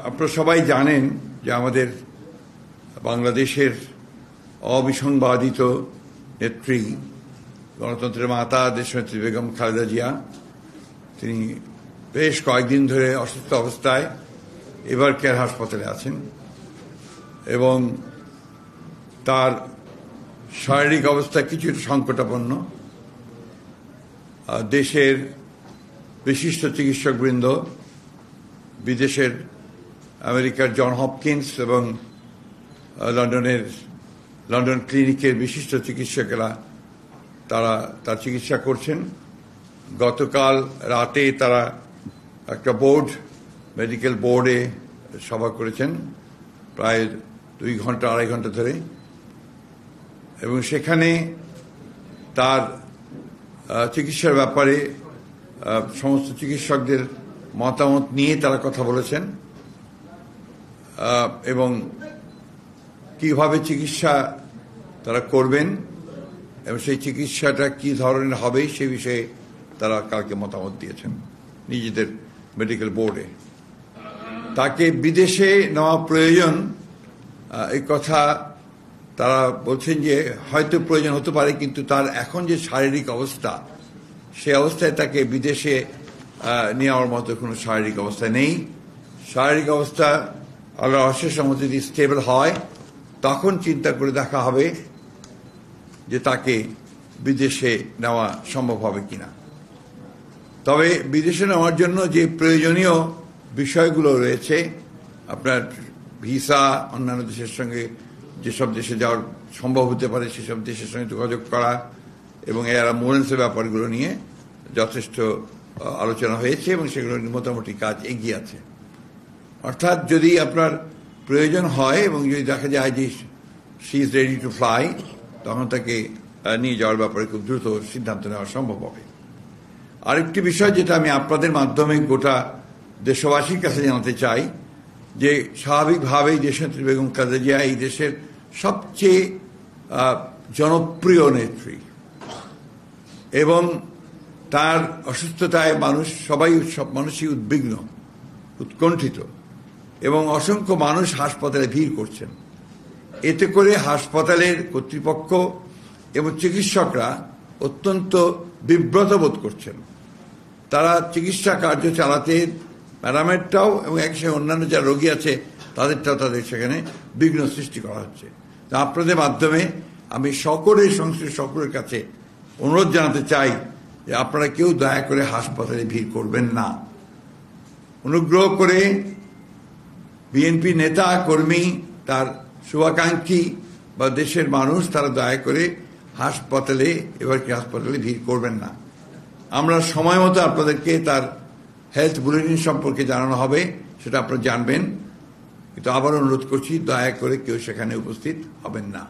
আপনারা সবাই জানেন যে আমাদের বাংলাদেশের অবিসংবাদিত নেত্রী, গণতন্ত্রের মাতা দেশনেত্রী বেগম খালেদা জিয়া, তিনি বেশ কয়েকদিন ধরে অসুস্থ অবস্থায় এবার কেয়ার হাসপাতালে আছেন এবং তার শারীরিক অবস্থা কিছুটা সংকটাপন্ন। দেশের বিশিষ্ট চিকিৎসকবৃন্দ, বিদেশের আমেরিকার জন হপকিন্স এবং লন্ডন ক্লিনিকের বিশিষ্ট চিকিৎসকেরা তারা তার চিকিৎসা করছেন। গতকাল রাতে তারা একটা মেডিকেল বোর্ডে সভা করেছেন প্রায় 2 ঘন্টা 2.5 ঘন্টা ধরে, এবং সেখানে তার চিকিৎসার ব্যাপারে সমস্ত চিকিৎসকদের মতামত নিয়ে তারা কথা বলেছেন এবং কিভাবে চিকিৎসা তারা করবেন এবং সেই চিকিৎসাটা কি ধরনের হবে সে বিষয়ে তারা কালকে মতামত দিয়েছেন নিজেদের মেডিকেল বোর্ডে। তাকে বিদেশে নেওয়া প্রয়োজন এই কথা তারা বলছেন যে হয়তো প্রয়োজন হতে পারে, কিন্তু তার এখন যে শারীরিক অবস্থা, সে অবস্থায় তাকে বিদেশে নেওয়ার মতো কোনো শারীরিক অবস্থা নেই। শারীরিক অবস্থা আল্লাহর অশেষ রহমতে যদি স্টেবল হয় তখন চিন্তা করে দেখা হবে যে তাকে বিদেশে নেওয়া সম্ভব হবে কিনা। তবে বিদেশে নেওয়ার জন্য যে প্রয়োজনীয় বিষয়গুলো রয়েছে, আপনার ভিসা, অন্যান্য দেশের সঙ্গে যেসব দেশে যাওয়ার সম্ভব হতে পারে সেসব দেশের সঙ্গে যোগাযোগ করা এবং এর অ্যাম্বুলেন্সের ব্যাপারগুলো নিয়ে যথেষ্ট আলোচনা হয়েছে এবং সেগুলো মোটামুটি কাজ এগিয়ে আছে। অর্থাৎ যদি আপনার প্রয়োজন হয় এবং যদি দেখা যায় যে she is ready to fly, তখন তাকে নিয়ে যাওয়ার ব্যাপারে খুব দ্রুত সিদ্ধান্ত নেওয়া সম্ভব হবে। আরেকটি বিষয় যেটা আমি আপনাদের মাধ্যমে গোটা দেশবাসীর কাছে জানাতে চাই, যে স্বাভাবিকভাবেই দেশনেত্রী বেগম খালেদা জিয়া এই দেশের সবচেয়ে জনপ্রিয় নেত্রী এবং তার অসুস্থতায় সব মানুষই উদ্বিগ্ন, উৎকণ্ঠিত এবং অসংখ্য মানুষ হাসপাতালে ভিড় করছেন। এতে করে হাসপাতালের কর্তৃপক্ষ এবং চিকিৎসকরা অত্যন্ত বিব্রত বোধ করছেন। তারা চিকিৎসা কার্য চালাতে প্যারামেডটাও এবং একসাথে অন্যান্য যারা রোগী আছে তাদেরটাও তাদের সেখানে বিঘ্ন সৃষ্টি করা হচ্ছে। তা আপনাদের মাধ্যমে আমি সকলের কাছে অনুরোধ জানাতে চাই যে আপনারা কেউ দয়া করে হাসপাতালে ভিড় করবেন না। অনুগ্রহ করে বিএনপি নেতা কর্মী, তার শুভাকাঙ্ক্ষী বা দেশের মানুষ, তারা দয়া করে হাসপাতালে ভিড় করবেন না। আমরা সময় মতো আপনাদেরকে তার হেলথ বুলেটিন সম্পর্কে জানানো হবে, সেটা আপনারা জানবেন, কিন্তু আবার অনুরোধ করছি দয়া করে কেউ সেখানে উপস্থিত হবেন না।